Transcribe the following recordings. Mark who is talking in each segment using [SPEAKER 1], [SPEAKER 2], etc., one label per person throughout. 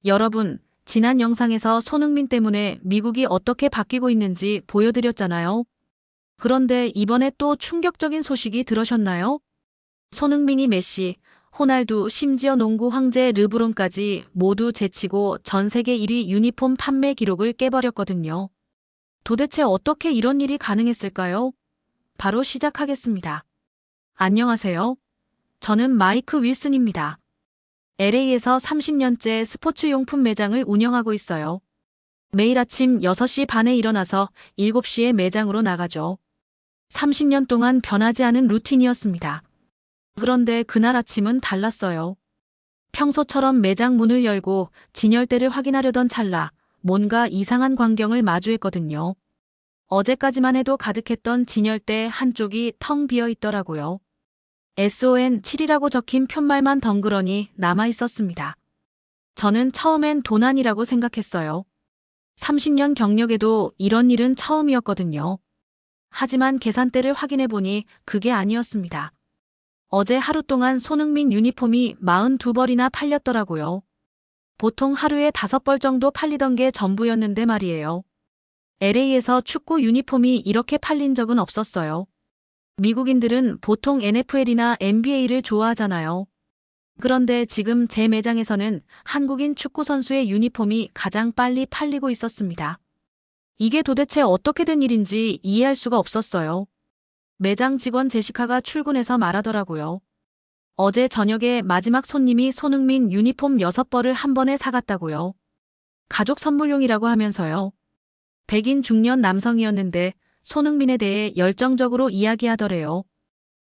[SPEAKER 1] 여러분, 지난 영상에서 손흥민 때문에 미국이 어떻게 바뀌고 있는지 보여드렸잖아요. 그런데 이번에 또 충격적인 소식이 들으셨나요? 손흥민이 메시, 호날두, 심지어 농구 황제 르브론까지 모두 제치고 전 세계 1위 유니폼 판매 기록을 깨버렸거든요. 도대체 어떻게 이런 일이 가능했을까요? 바로 시작하겠습니다. 안녕하세요. 저는 마이크 윌슨입니다. LA에서 30년째 스포츠용품 매장을 운영하고 있어요. 매일 아침 6시 반에 일어나서 7시에 매장으로 나가죠. 30년 동안 변하지 않은 루틴이었습니다. 그런데 그날 아침은 달랐어요. 평소처럼 매장 문을 열고 진열대를 확인하려던 찰나 뭔가 이상한 광경을 마주했거든요. 어제까지만 해도 가득했던 진열대 한쪽이 텅 비어 있더라고요. SON7이라고 적힌 편말만 덩그러니 남아 있었습니다. 저는 처음엔 도난이라고 생각했어요. 30년 경력에도 이런 일은 처음이었거든요. 하지만 계산대를 확인해 보니 그게 아니었습니다. 어제 하루 동안 손흥민 유니폼이 42벌이나 팔렸더라고요. 보통 하루에 5벌 정도 팔리던 게 전부였는데 말이에요. LA에서 축구 유니폼이 이렇게 팔린 적은 없었어요. 미국인들은 보통 NFL이나 NBA를 좋아하잖아요. 그런데 지금 제 매장에서는 한국인 축구 선수의 유니폼이 가장 빨리 팔리고 있었습니다. 이게 도대체 어떻게 된 일인지 이해할 수가 없었어요. 매장 직원 제시카가 출근해서 말하더라고요. 어제 저녁에 마지막 손님이 손흥민 유니폼 6벌을 한 번에 사갔다고요. 가족 선물용이라고 하면서요. 백인 중년 남성이었는데 손흥민에 대해 열정적으로 이야기하더래요.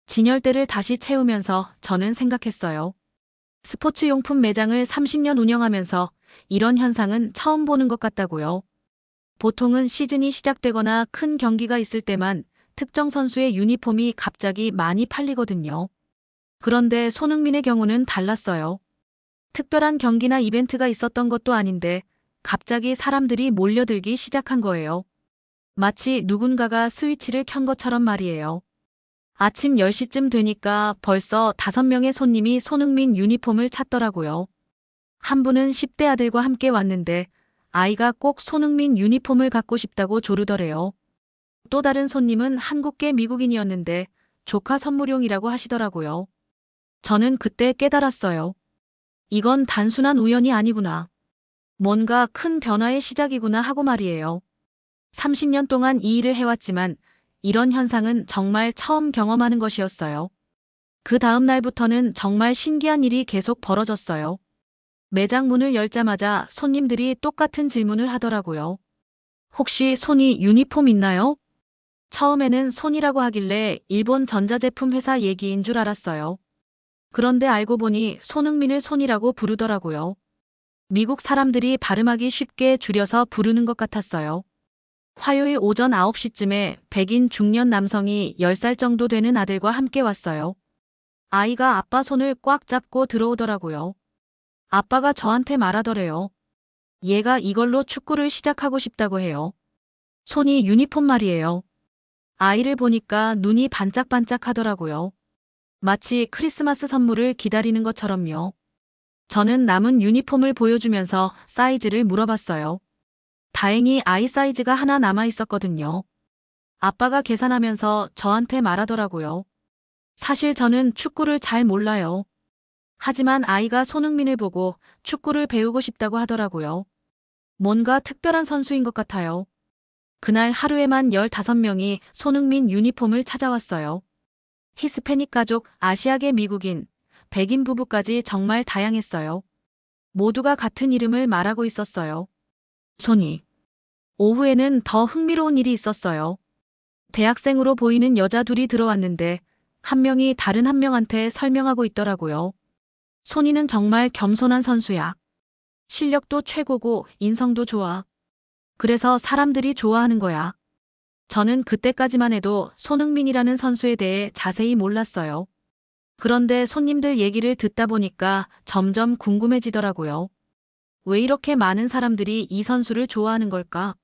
[SPEAKER 1] 진열대를 다시 채우면서 저는 생각했어요. 스포츠용품 매장을 30년 운영하면서 이런 현상은 처음 보는 것 같다고요. 보통은 시즌이 시작되거나 큰 경기가 있을 때만 특정 선수의 유니폼이 갑자기 많이 팔리거든요. 그런데 손흥민의 경우는 달랐어요. 특별한 경기나 이벤트가 있었던 것도 아닌데 갑자기 사람들이 몰려들기 시작한 거예요. 마치 누군가가 스위치를 켠 것처럼 말이에요. 아침 10시쯤 되니까 벌써 5명의 손님이 손흥민 유니폼을 찾더라고요. 한 분은 10대 아들과 함께 왔는데 아이가 꼭 손흥민 유니폼을 갖고 싶다고 조르더래요. 또 다른 손님은 한국계 미국인이었는데 조카 선물용이라고 하시더라고요. 저는 그때 깨달았어요. 이건 단순한 우연이 아니구나. 뭔가 큰 변화의 시작이구나 하고 말이에요. 30년 동안 이 일을 해왔지만 이런 현상은 정말 처음 경험하는 것이었어요. 그 다음 날부터는 정말 신기한 일이 계속 벌어졌어요. 매장 문을 열자마자 손님들이 똑같은 질문을 하더라고요. 혹시 손이 유니폼 있나요? 처음에는 손이라고 하길래 일본 전자제품 회사 얘기인 줄 알았어요. 그런데 알고 보니 손흥민을 손이라고 부르더라고요. 미국 사람들이 발음하기 쉽게 줄여서 부르는 것 같았어요. 화요일 오전 9시쯤에 백인 중년 남성이 10살 정도 되는 아들과 함께 왔어요. 아이가 아빠 손을 꽉 잡고 들어오더라고요. 아빠가 저한테 말하더래요. 얘가 이걸로 축구를 시작하고 싶다고 해요. 손이 유니폼 말이에요. 아이를 보니까 눈이 반짝반짝 하더라고요. 마치 크리스마스 선물을 기다리는 것처럼요. 저는 남은 유니폼을 보여주면서 사이즈를 물어봤어요. 다행히 아이 사이즈가 하나 남아 있었거든요. 아빠가 계산하면서 저한테 말하더라고요. 사실 저는 축구를 잘 몰라요. 하지만 아이가 손흥민을 보고 축구를 배우고 싶다고 하더라고요. 뭔가 특별한 선수인 것 같아요. 그날 하루에만 15명이 손흥민 유니폼을 찾아왔어요. 히스패닉 가족, 아시아계 미국인, 백인 부부까지 정말 다양했어요. 모두가 같은 이름을 말하고 있었어요. 손이. 오후에는 더 흥미로운 일이 있었어요. 대학생으로 보이는 여자 둘이 들어왔는데 한 명이 다른 한 명한테 설명하고 있더라고요. 손이는 정말 겸손한 선수야. 실력도 최고고 인성도 좋아. 그래서 사람들이 좋아하는 거야. 저는 그때까지만 해도 손흥민이라는 선수에 대해 자세히 몰랐어요. 그런데 손님들 얘기를 듣다 보니까 점점 궁금해지더라고요. 왜 이렇게 많은 사람들이 이 선수를 좋아하는 걸까?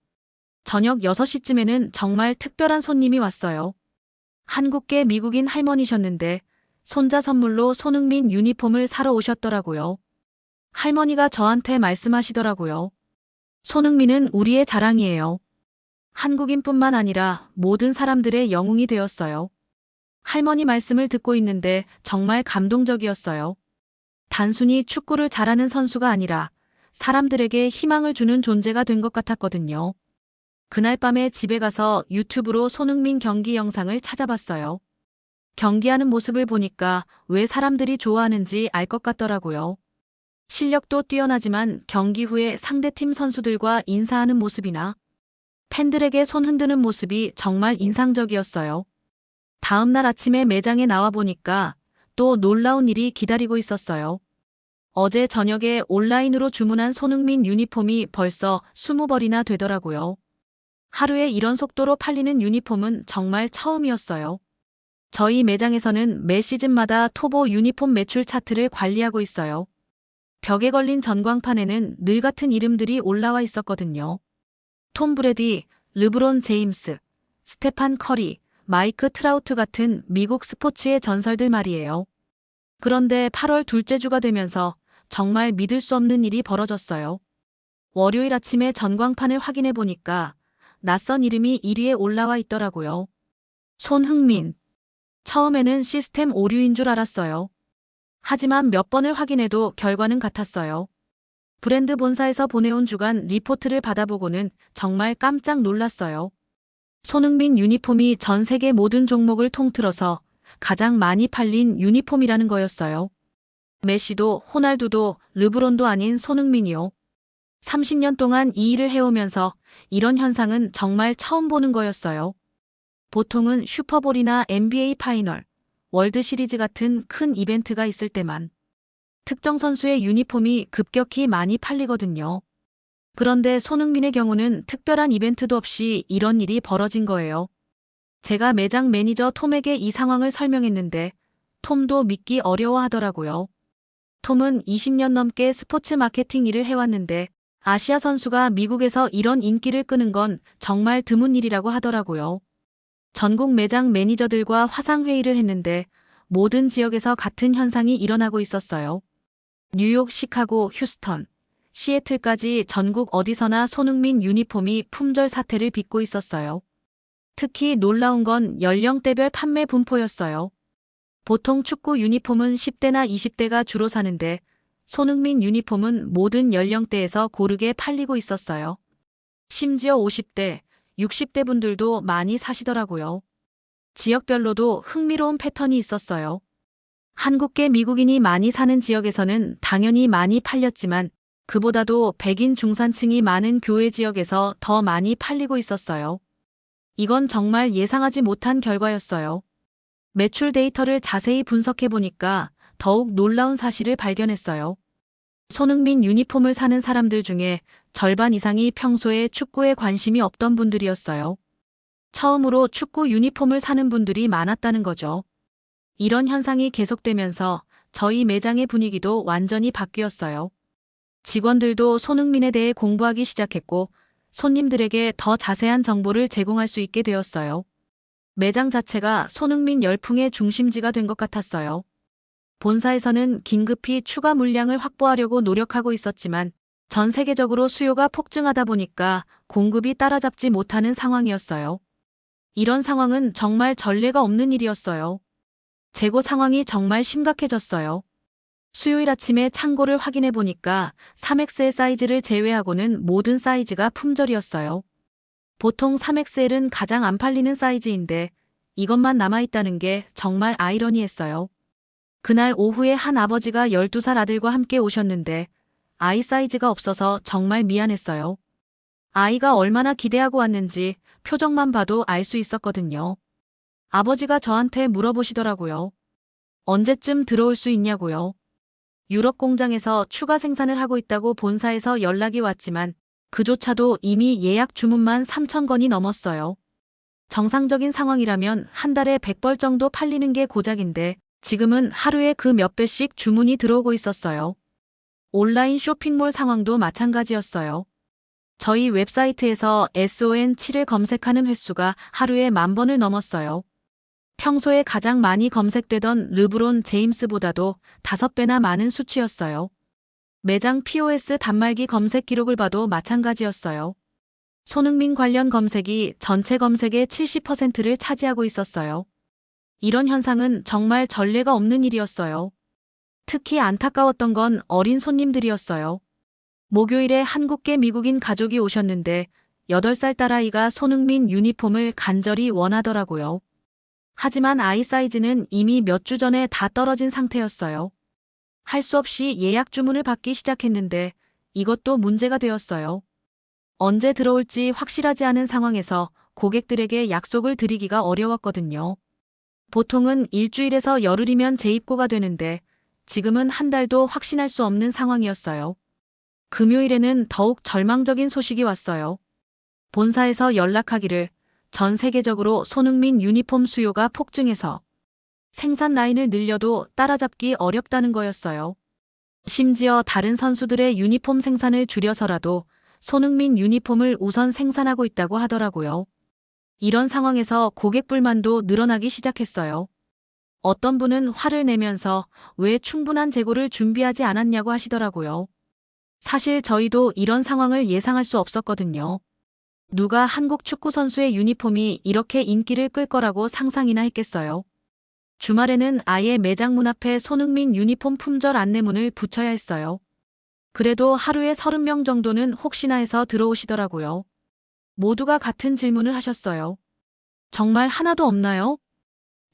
[SPEAKER 1] 저녁 6시쯤에는 정말 특별한 손님이 왔어요. 한국계 미국인 할머니셨는데 손자 선물로 손흥민 유니폼을 사러 오셨더라고요. 할머니가 저한테 말씀하시더라고요. 손흥민은 우리의 자랑이에요. 한국인뿐만 아니라 모든 사람들의 영웅이 되었어요. 할머니 말씀을 듣고 있는데 정말 감동적이었어요. 단순히 축구를 잘하는 선수가 아니라 사람들에게 희망을 주는 존재가 된 것 같았거든요. 그날 밤에 집에 가서 유튜브로 손흥민 경기 영상을 찾아봤어요. 경기하는 모습을 보니까 왜 사람들이 좋아하는지 알 것 같더라고요. 실력도 뛰어나지만 경기 후에 상대팀 선수들과 인사하는 모습이나 팬들에게 손 흔드는 모습이 정말 인상적이었어요. 다음 날 아침에 매장에 나와 보니까 또 놀라운 일이 기다리고 있었어요. 어제 저녁에 온라인으로 주문한 손흥민 유니폼이 벌써 20벌이나 되더라고요. 하루에 이런 속도로 팔리는 유니폼은 정말 처음이었어요. 저희 매장에서는 매 시즌마다 토보 유니폼 매출 차트를 관리하고 있어요. 벽에 걸린 전광판에는 늘 같은 이름들이 올라와 있었거든요. 톰 브레디, 르브론 제임스, 스테판 커리, 마이크 트라우트 같은 미국 스포츠의 전설들 말이에요. 그런데 8월 둘째 주가 되면서 정말 믿을 수 없는 일이 벌어졌어요. 월요일 아침에 전광판을 확인해 보니까 낯선 이름이 1위에 올라와 있더라고요. 손흥민. 처음에는 시스템 오류인 줄 알았어요. 하지만 몇 번을 확인해도 결과는 같았어요. 브랜드 본사에서 보내온 주간 리포트를 받아보고는 정말 깜짝 놀랐어요. 손흥민 유니폼이 전 세계 모든 종목을 통틀어서 가장 많이 팔린 유니폼이라는 거였어요. 메시도 호날두도 르브론도 아닌 손흥민이요. 30년 동안 이 일을 해오면서 이런 현상은 정말 처음 보는 거였어요. 보통은 슈퍼볼이나 NBA 파이널, 월드 시리즈 같은 큰 이벤트가 있을 때만 특정 선수의 유니폼이 급격히 많이 팔리거든요. 그런데 손흥민의 경우는 특별한 이벤트도 없이 이런 일이 벌어진 거예요. 제가 매장 매니저 톰에게 이 상황을 설명했는데 톰도 믿기 어려워하더라고요. 톰은 20년 넘게 스포츠 마케팅 일을 해왔는데 아시아 선수가 미국에서 이런 인기를 끄는 건 정말 드문 일이라고 하더라고요. 전국 매장 매니저들과 화상회의를 했는데 모든 지역에서 같은 현상이 일어나고 있었어요. 뉴욕, 시카고, 휴스턴, 시애틀까지 전국 어디서나 손흥민 유니폼이 품절 사태를 빚고 있었어요. 특히 놀라운 건 연령대별 판매 분포였어요. 보통 축구 유니폼은 10대나 20대가 주로 사는데 손흥민 유니폼은 모든 연령대에서 고르게 팔리고 있었어요. 심지어 50대, 60대 분들도 많이 사시더라고요. 지역별로도 흥미로운 패턴이 있었어요. 한국계 미국인이 많이 사는 지역에서는 당연히 많이 팔렸지만 그보다도 백인 중산층이 많은 교외 지역에서 더 많이 팔리고 있었어요. 이건 정말 예상하지 못한 결과였어요. 매출 데이터를 자세히 분석해 보니까 더욱 놀라운 사실을 발견했어요. 손흥민 유니폼을 사는 사람들 중에 절반 이상이 평소에 축구에 관심이 없던 분들이었어요. 처음으로 축구 유니폼을 사는 분들이 많았다는 거죠. 이런 현상이 계속되면서 저희 매장의 분위기도 완전히 바뀌었어요. 직원들도 손흥민에 대해 공부하기 시작했고 손님들에게 더 자세한 정보를 제공할 수 있게 되었어요. 매장 자체가 손흥민 열풍의 중심지가 된 것 같았어요. 본사에서는 긴급히 추가 물량을 확보하려고 노력하고 있었지만 전 세계적으로 수요가 폭증하다 보니까 공급이 따라잡지 못하는 상황이었어요. 이런 상황은 정말 전례가 없는 일이었어요. 재고 상황이 정말 심각해졌어요. 수요일 아침에 창고를 확인해 보니까 3XL 사이즈를 제외하고는 모든 사이즈가 품절이었어요. 보통 3XL은 가장 안 팔리는 사이즈인데 이것만 남아있다는 게 정말 아이러니했어요. 그날 오후에 한 아버지가 12살 아들과 함께 오셨는데 아이 사이즈가 없어서 정말 미안했어요. 아이가 얼마나 기대하고 왔는지 표정만 봐도 알 수 있었거든요. 아버지가 저한테 물어보시더라고요. 언제쯤 들어올 수 있냐고요. 유럽 공장에서 추가 생산을 하고 있다고 본사에서 연락이 왔지만 그조차도 이미 예약 주문만 3,000건이 넘었어요. 정상적인 상황이라면 한 달에 100벌 정도 팔리는 게 고작인데 지금은 하루에 그 몇 배씩 주문이 들어오고 있었어요. 온라인 쇼핑몰 상황도 마찬가지였어요. 저희 웹사이트에서 SON7을 검색하는 횟수가 하루에 10,000번을 넘었어요. 평소에 가장 많이 검색되던 르브론 제임스보다도 5배나 많은 수치였어요. 매장 POS 단말기 검색 기록을 봐도 마찬가지였어요. 손흥민 관련 검색이 전체 검색의 70%를 차지하고 있었어요. 이런 현상은 정말 전례가 없는 일이었어요. 특히 안타까웠던 건 어린 손님들이었어요. 목요일에 한국계 미국인 가족이 오셨는데 8살 딸아이가 손흥민 유니폼을 간절히 원하더라고요. 하지만 아이 사이즈는 이미 몇 주 전에 다 떨어진 상태였어요. 할 수 없이 예약 주문을 받기 시작했는데 이것도 문제가 되었어요. 언제 들어올지 확실하지 않은 상황에서 고객들에게 약속을 드리기가 어려웠거든요. 보통은 일주일에서 열흘이면 재입고가 되는데 지금은 한 달도 확신할 수 없는 상황이었어요. 금요일에는 더욱 절망적인 소식이 왔어요. 본사에서 연락하기를 전 세계적으로 손흥민 유니폼 수요가 폭증해서 생산 라인을 늘려도 따라잡기 어렵다는 거였어요. 심지어 다른 선수들의 유니폼 생산을 줄여서라도 손흥민 유니폼을 우선 생산하고 있다고 하더라고요. 이런 상황에서 고객 불만도 늘어나기 시작했어요. 어떤 분은 화를 내면서 왜 충분한 재고를 준비하지 않았냐고 하시더라고요. 사실 저희도 이런 상황을 예상할 수 없었거든요. 누가 한국 축구 선수의 유니폼이 이렇게 인기를 끌 거라고 상상이나 했겠어요. 주말에는 아예 매장 문 앞에 손흥민 유니폼 품절 안내문을 붙여야 했어요. 그래도 하루에 30명 정도는 혹시나 해서 들어오시더라고요. 모두가 같은 질문을 하셨어요. 정말 하나도 없나요?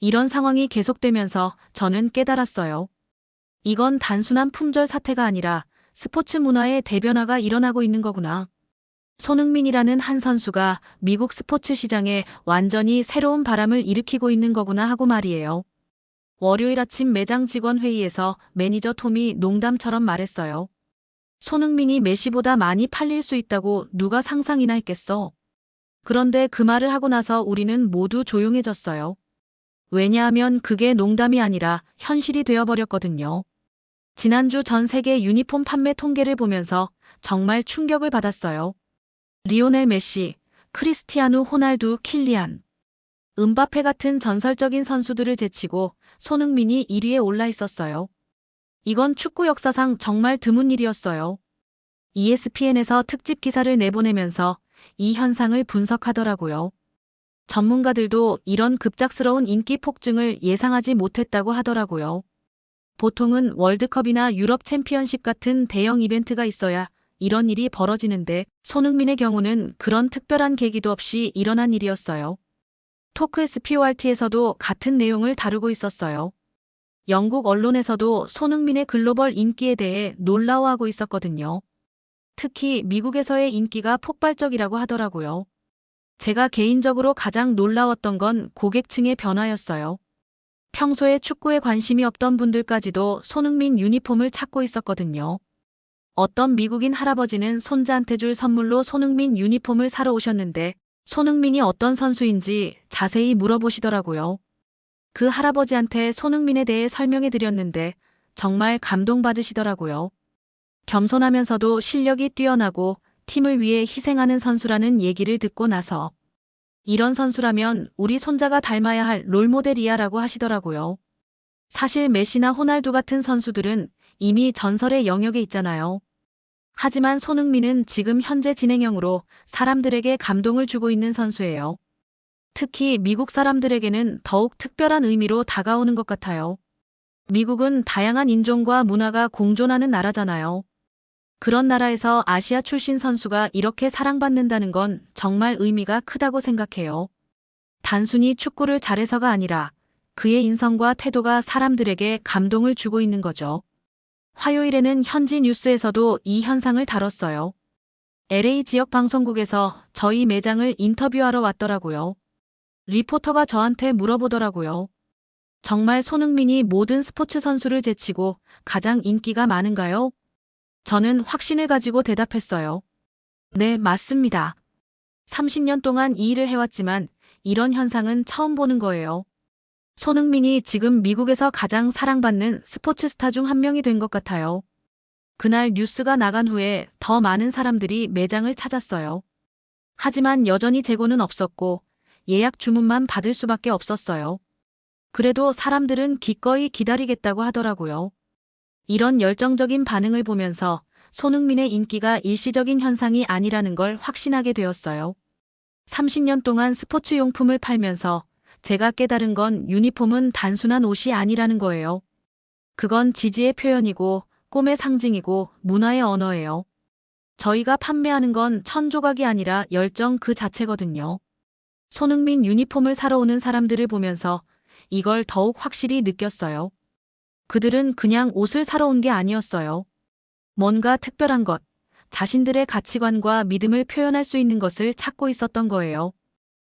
[SPEAKER 1] 이런 상황이 계속되면서 저는 깨달았어요. 이건 단순한 품절 사태가 아니라 스포츠 문화의 대변화가 일어나고 있는 거구나. 손흥민이라는 한 선수가 미국 스포츠 시장에 완전히 새로운 바람을 일으키고 있는 거구나 하고 말이에요. 월요일 아침 매장 직원 회의에서 매니저 톰이 농담처럼 말했어요. 손흥민이 메시보다 많이 팔릴 수 있다고 누가 상상이나 했겠어. 그런데 그 말을 하고 나서 우리는 모두 조용해졌어요. 왜냐하면 그게 농담이 아니라 현실이 되어버렸거든요. 지난주 전 세계 유니폼 판매 통계를 보면서 정말 충격을 받았어요. 리오넬 메시, 크리스티아누 호날두, 킬리안, 음바페 같은 전설적인 선수들을 제치고 손흥민이 1위에 올라 있었어요. 이건 축구 역사상 정말 드문 일이었어요. ESPN에서 특집 기사를 내보내면서 이 현상을 분석하더라고요. 전문가들도 이런 급작스러운 인기 폭증을 예상하지 못했다고 하더라고요. 보통은 월드컵이나 유럽 챔피언십 같은 대형 이벤트가 있어야 이런 일이 벌어지는데 손흥민의 경우는 그런 특별한 계기도 없이 일어난 일이었어요. 토크SPORT에서도 같은 내용을 다루고 있었어요. 영국 언론에서도 손흥민의 글로벌 인기에 대해 놀라워하고 있었거든요. 특히 미국에서의 인기가 폭발적이라고 하더라고요. 제가 개인적으로 가장 놀라웠던 건 고객층의 변화였어요. 평소에 축구에 관심이 없던 분들까지도 손흥민 유니폼을 찾고 있었거든요. 어떤 미국인 할아버지는 손자한테 줄 선물로 손흥민 유니폼을 사러 오셨는데 손흥민이 어떤 선수인지 자세히 물어보시더라고요. 그 할아버지한테 손흥민에 대해 설명해 드렸는데 정말 감동받으시더라고요. 겸손하면서도 실력이 뛰어나고 팀을 위해 희생하는 선수라는 얘기를 듣고 나서 이런 선수라면 우리 손자가 닮아야 할 롤모델이야 라고 하시더라고요. 사실 메시나 호날두 같은 선수들은 이미 전설의 영역에 있잖아요. 하지만 손흥민은 지금 현재 진행형으로 사람들에게 감동을 주고 있는 선수예요. 특히 미국 사람들에게는 더욱 특별한 의미로 다가오는 것 같아요. 미국은 다양한 인종과 문화가 공존하는 나라잖아요. 그런 나라에서 아시아 출신 선수가 이렇게 사랑받는다는 건 정말 의미가 크다고 생각해요. 단순히 축구를 잘해서가 아니라 그의 인성과 태도가 사람들에게 감동을 주고 있는 거죠. 화요일에는 현지 뉴스에서도 이 현상을 다뤘어요. LA 지역 방송국에서 저희 매장을 인터뷰하러 왔더라고요. 리포터가 저한테 물어보더라고요. 정말 손흥민이 모든 스포츠 선수를 제치고 가장 인기가 많은가요? 저는 확신을 가지고 대답했어요. 네, 맞습니다. 30년 동안 이 일을 해왔지만 이런 현상은 처음 보는 거예요. 손흥민이 지금 미국에서 가장 사랑받는 스포츠 스타 중 한 명이 된 것 같아요. 그날 뉴스가 나간 후에 더 많은 사람들이 매장을 찾았어요. 하지만 여전히 재고는 없었고 예약 주문만 받을 수밖에 없었어요. 그래도 사람들은 기꺼이 기다리겠다고 하더라고요. 이런 열정적인 반응을 보면서 손흥민의 인기가 일시적인 현상이 아니라는 걸 확신하게 되었어요. 30년 동안 스포츠 용품을 팔면서 제가 깨달은 건 유니폼은 단순한 옷이 아니라는 거예요. 그건 지지의 표현이고 꿈의 상징이고 문화의 언어예요. 저희가 판매하는 건 천조각이 아니라 열정 그 자체거든요. 손흥민 유니폼을 사러 오는 사람들을 보면서 이걸 더욱 확실히 느꼈어요. 그들은 그냥 옷을 사러 온 게 아니었어요. 뭔가 특별한 것, 자신들의 가치관과 믿음을 표현할 수 있는 것을 찾고 있었던 거예요.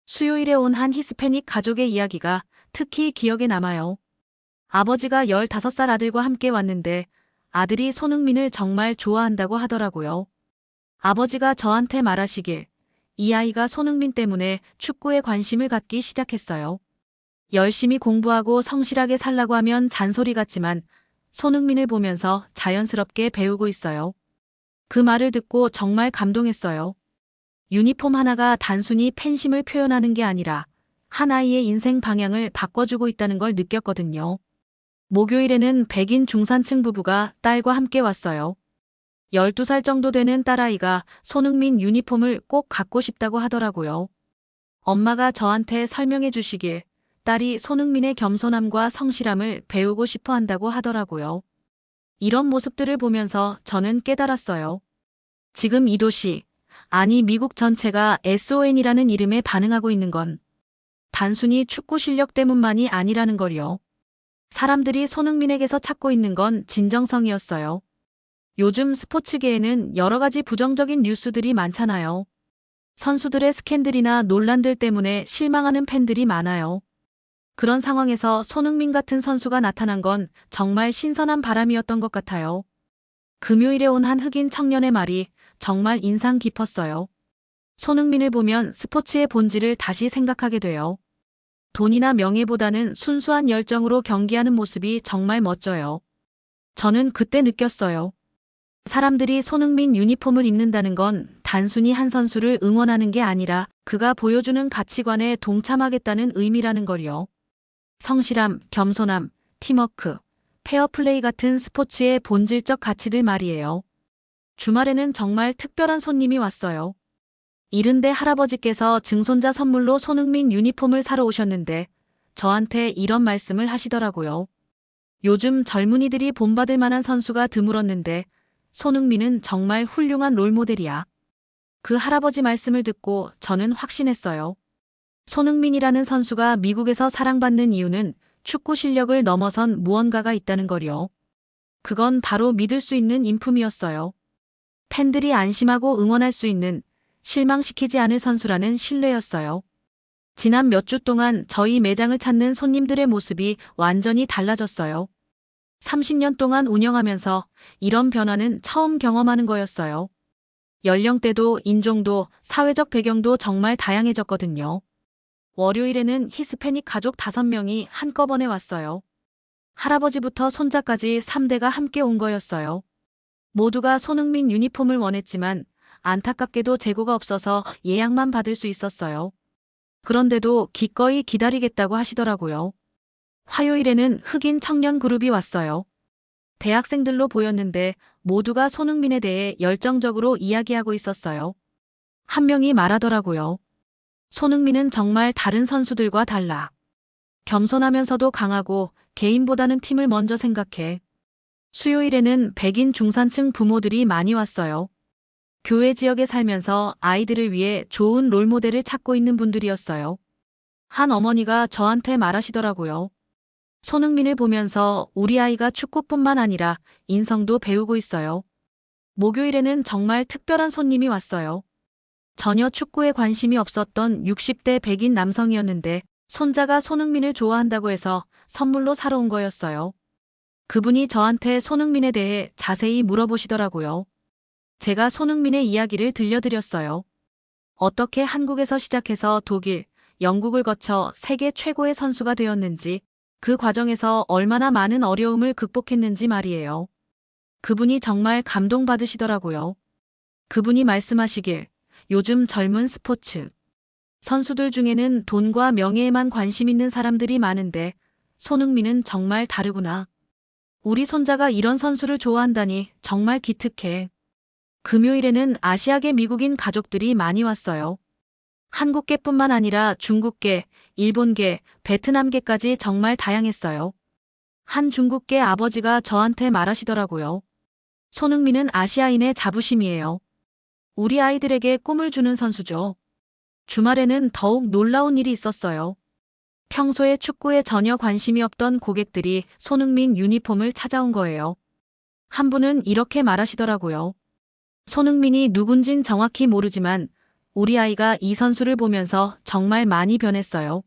[SPEAKER 1] 수요일에 온 한 히스패닉 가족의 이야기가 특히 기억에 남아요. 아버지가 15살 아들과 함께 왔는데 아들이 손흥민을 정말 좋아한다고 하더라고요. 아버지가 저한테 말하시길, 이 아이가 손흥민 때문에 축구에 관심을 갖기 시작했어요. 열심히 공부하고 성실하게 살라고 하면 잔소리 같지만 손흥민을 보면서 자연스럽게 배우고 있어요. 그 말을 듣고 정말 감동했어요. 유니폼 하나가 단순히 팬심을 표현하는 게 아니라 한 아이의 인생 방향을 바꿔주고 있다는 걸 느꼈거든요. 목요일에는 백인 중산층 부부가 딸과 함께 왔어요. 12살 정도 되는 딸아이가 손흥민 유니폼을 꼭 갖고 싶다고 하더라고요. 엄마가 저한테 설명해 주시길 딸이 손흥민의 겸손함과 성실함을 배우고 싶어 한다고 하더라고요. 이런 모습들을 보면서 저는 깨달았어요. 지금 이 도시, 아니 미국 전체가 SON이라는 이름에 반응하고 있는 건 단순히 축구 실력 때문만이 아니라는 걸요. 사람들이 손흥민에게서 찾고 있는 건 진정성이었어요. 요즘 스포츠계에는 여러 가지 부정적인 뉴스들이 많잖아요. 선수들의 스캔들이나 논란들 때문에 실망하는 팬들이 많아요. 그런 상황에서 손흥민 같은 선수가 나타난 건 정말 신선한 바람이었던 것 같아요. 금요일에 온 한 흑인 청년의 말이 정말 인상 깊었어요. 손흥민을 보면 스포츠의 본질을 다시 생각하게 돼요. 돈이나 명예보다는 순수한 열정으로 경기하는 모습이 정말 멋져요. 저는 그때 느꼈어요. 사람들이 손흥민 유니폼을 입는다는 건 단순히 한 선수를 응원하는 게 아니라 그가 보여주는 가치관에 동참하겠다는 의미라는 걸요. 성실함, 겸손함, 팀워크, 페어플레이 같은 스포츠의 본질적 가치들 말이에요. 주말에는 정말 특별한 손님이 왔어요. 70대 할아버지께서 증손자 선물로 손흥민 유니폼을 사러 오셨는데 저한테 이런 말씀을 하시더라고요. 요즘 젊은이들이 본받을 만한 선수가 드물었는데 손흥민은 정말 훌륭한 롤모델이야. 그 할아버지 말씀을 듣고 저는 확신했어요. 손흥민이라는 선수가 미국에서 사랑받는 이유는 축구 실력을 넘어선 무언가가 있다는 거요. 그건 바로 믿을 수 있는 인품이었어요. 팬들이 안심하고 응원할 수 있는, 실망시키지 않을 선수라는 신뢰였어요. 지난 몇 주 동안 저희 매장을 찾는 손님들의 모습이 완전히 달라졌어요. 30년 동안 운영하면서 이런 변화는 처음 경험하는 거였어요. 연령대도 인종도 사회적 배경도 정말 다양해졌거든요. 월요일에는 히스패닉 가족 5명이 한꺼번에 왔어요. 할아버지부터 손자까지 3대가 함께 온 거였어요. 모두가 손흥민 유니폼을 원했지만 안타깝게도 재고가 없어서 예약만 받을 수 있었어요. 그런데도 기꺼이 기다리겠다고 하시더라고요. 화요일에는 흑인 청년 그룹이 왔어요. 대학생들로 보였는데 모두가 손흥민에 대해 열정적으로 이야기하고 있었어요. 한 명이 말하더라고요. 손흥민은 정말 다른 선수들과 달라. 겸손하면서도 강하고 개인보다는 팀을 먼저 생각해. 수요일에는 백인 중산층 부모들이 많이 왔어요. 교회 지역에 살면서 아이들을 위해 좋은 롤모델을 찾고 있는 분들이었어요. 한 어머니가 저한테 말하시더라고요. 손흥민을 보면서 우리 아이가 축구뿐만 아니라 인성도 배우고 있어요. 목요일에는 정말 특별한 손님이 왔어요. 전혀 축구에 관심이 없었던 60대 백인 남성이었는데 손자가 손흥민을 좋아한다고 해서 선물로 사러 온 거였어요. 그분이 저한테 손흥민에 대해 자세히 물어보시더라고요. 제가 손흥민의 이야기를 들려드렸어요. 어떻게 한국에서 시작해서 독일, 영국을 거쳐 세계 최고의 선수가 되었는지, 그 과정에서 얼마나 많은 어려움을 극복했는지 말이에요. 그분이 정말 감동받으시더라고요. 그분이 말씀하시길, 요즘 젊은 스포츠 선수들 중에는 돈과 명예에만 관심 있는 사람들이 많은데 손흥민은 정말 다르구나. 우리 손자가 이런 선수를 좋아한다니 정말 기특해. 금요일에는 아시아계 미국인 가족들이 많이 왔어요. 한국계뿐만 아니라 중국계, 일본계, 베트남계까지 정말 다양했어요. 한 중국계 아버지가 저한테 말하시더라고요. 손흥민은 아시아인의 자부심이에요. 우리 아이들에게 꿈을 주는 선수죠. 주말에는 더욱 놀라운 일이 있었어요. 평소에 축구에 전혀 관심이 없던 고객들이 손흥민 유니폼을 찾아온 거예요. 한 분은 이렇게 말하시더라고요. 손흥민이 누군진 정확히 모르지만 우리 아이가 이 선수를 보면서 정말 많이 변했어요.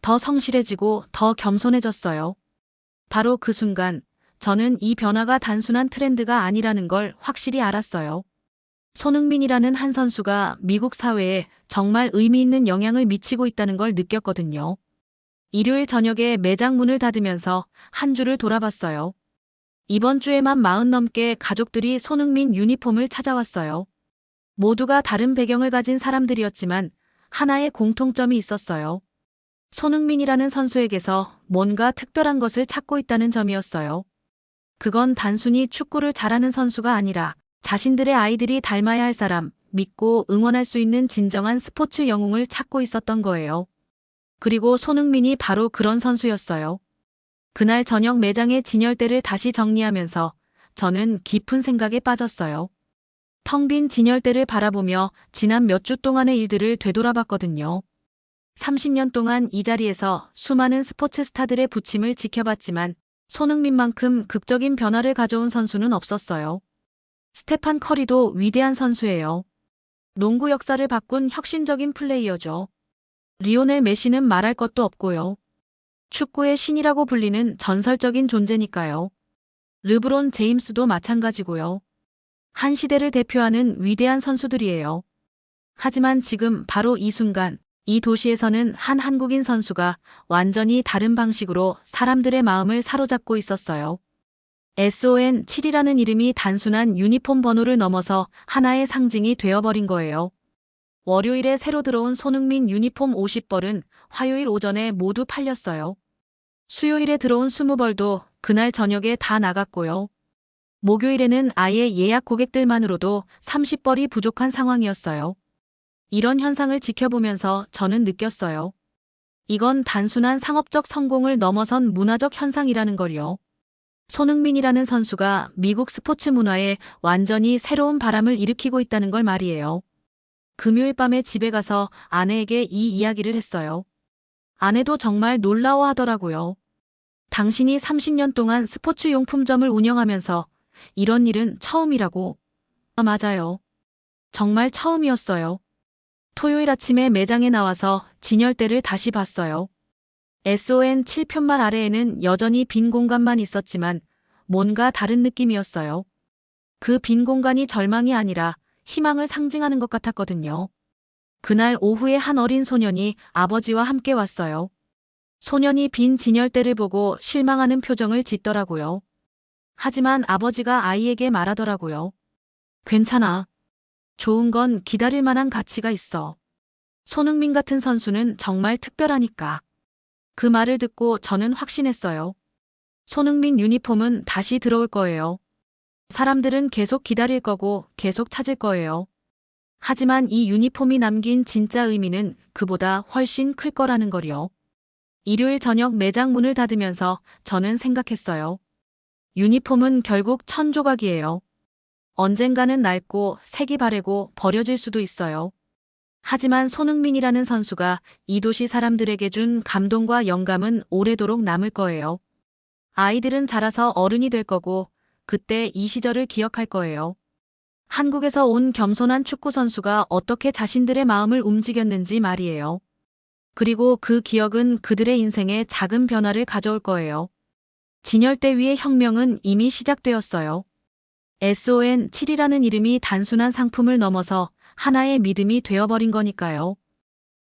[SPEAKER 1] 더 성실해지고 더 겸손해졌어요. 바로 그 순간 저는 이 변화가 단순한 트렌드가 아니라는 걸 확실히 알았어요. 손흥민이라는 한 선수가 미국 사회에 정말 의미 있는 영향을 미치고 있다는 걸 느꼈거든요. 일요일 저녁에 매장 문을 닫으면서 한 주를 돌아봤어요. 이번 주에만 40 넘게 가족들이 손흥민 유니폼을 찾아왔어요. 모두가 다른 배경을 가진 사람들이었지만 하나의 공통점이 있었어요. 손흥민이라는 선수에게서 뭔가 특별한 것을 찾고 있다는 점이었어요. 그건 단순히 축구를 잘하는 선수가 아니라 자신들의 아이들이 닮아야 할 사람, 믿고 응원할 수 있는 진정한 스포츠 영웅을 찾고 있었던 거예요. 그리고 손흥민이 바로 그런 선수였어요. 그날 저녁 매장의 진열대를 다시 정리하면서 저는 깊은 생각에 빠졌어요. 텅 빈 진열대를 바라보며 지난 몇 주 동안의 일들을 되돌아봤거든요. 30년 동안 이 자리에서 수많은 스포츠 스타들의 부침을 지켜봤지만 손흥민만큼 극적인 변화를 가져온 선수는 없었어요. 스테판 커리도 위대한 선수예요. 농구 역사를 바꾼 혁신적인 플레이어죠. 리오넬 메시는 말할 것도 없고요. 축구의 신이라고 불리는 전설적인 존재니까요. 르브론 제임스도 마찬가지고요. 한 시대를 대표하는 위대한 선수들이에요. 하지만 지금 바로 이 순간, 이 도시에서는 한 한국인 선수가 완전히 다른 방식으로 사람들의 마음을 사로잡고 있었어요. SON7이라는 이름이 단순한 유니폼 번호를 넘어서 하나의 상징이 되어버린 거예요. 월요일에 새로 들어온 손흥민 유니폼 50벌은 화요일 오전에 모두 팔렸어요. 수요일에 들어온 20벌도 그날 저녁에 다 나갔고요. 목요일에는 아예 예약 고객들만으로도 30벌이 부족한 상황이었어요. 이런 현상을 지켜보면서 저는 느꼈어요. 이건 단순한 상업적 성공을 넘어선 문화적 현상이라는 걸요. 손흥민이라는 선수가 미국 스포츠 문화에 완전히 새로운 바람을 일으키고 있다는 걸 말이에요. 금요일 밤에 집에 가서 아내에게 이 이야기를 했어요. 아내도 정말 놀라워하더라고요. 당신이 30년 동안 스포츠 용품점을 운영하면서 이런 일은 처음이라고. 아, 맞아요. 정말 처음이었어요. 토요일 아침에 매장에 나와서 진열대를 다시 봤어요. SON 7편말 아래에는 여전히 빈 공간만 있었지만 뭔가 다른 느낌이었어요. 그 빈 공간이 절망이 아니라 희망을 상징하는 것 같았거든요. 그날 오후에 한 어린 소년이 아버지와 함께 왔어요. 소년이 빈 진열대를 보고 실망하는 표정을 짓더라고요. 하지만 아버지가 아이에게 말하더라고요. 괜찮아. 좋은 건 기다릴 만한 가치가 있어. 손흥민 같은 선수는 정말 특별하니까. 그 말을 듣고 저는 확신했어요. 손흥민 유니폼은 다시 들어올 거예요. 사람들은 계속 기다릴 거고 계속 찾을 거예요. 하지만 이 유니폼이 남긴 진짜 의미는 그보다 훨씬 클 거라는 걸요. 일요일 저녁 매장 문을 닫으면서 저는 생각했어요. 유니폼은 결국 천조각이에요. 언젠가는 낡고 색이 바래고 버려질 수도 있어요. 하지만 손흥민이라는 선수가 이 도시 사람들에게 준 감동과 영감은 오래도록 남을 거예요. 아이들은 자라서 어른이 될 거고 그때 이 시절을 기억할 거예요. 한국에서 온 겸손한 축구 선수가 어떻게 자신들의 마음을 움직였는지 말이에요. 그리고 그 기억은 그들의 인생에 작은 변화를 가져올 거예요. 진열대 위의 혁명은 이미 시작되었어요. SON7이라는 이름이 단순한 상품을 넘어서 하나의 믿음이 되어버린 거니까요.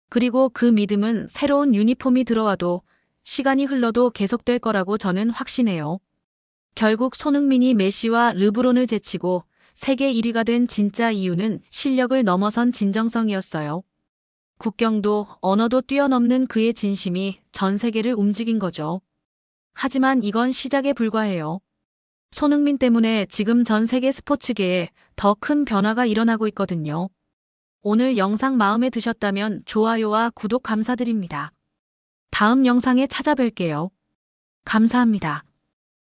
[SPEAKER 1] 그리고 그 믿음은 새로운 유니폼이 들어와도 시간이 흘러도 계속될 거라고 저는 확신해요. 결국 손흥민이 메시와 르브론을 제치고 세계 1위가 된 진짜 이유는 실력을 넘어선 진정성이었어요. 국경도 언어도 뛰어넘는 그의 진심이 전 세계를 움직인 거죠. 하지만 이건 시작에 불과해요. 손흥민 때문에 지금 전 세계 스포츠계에 더 큰 변화가 일어나고 있거든요. 오늘 영상 마음에 드셨다면 좋아요와 구독 감사드립니다. 다음 영상에 찾아뵐게요. 감사합니다.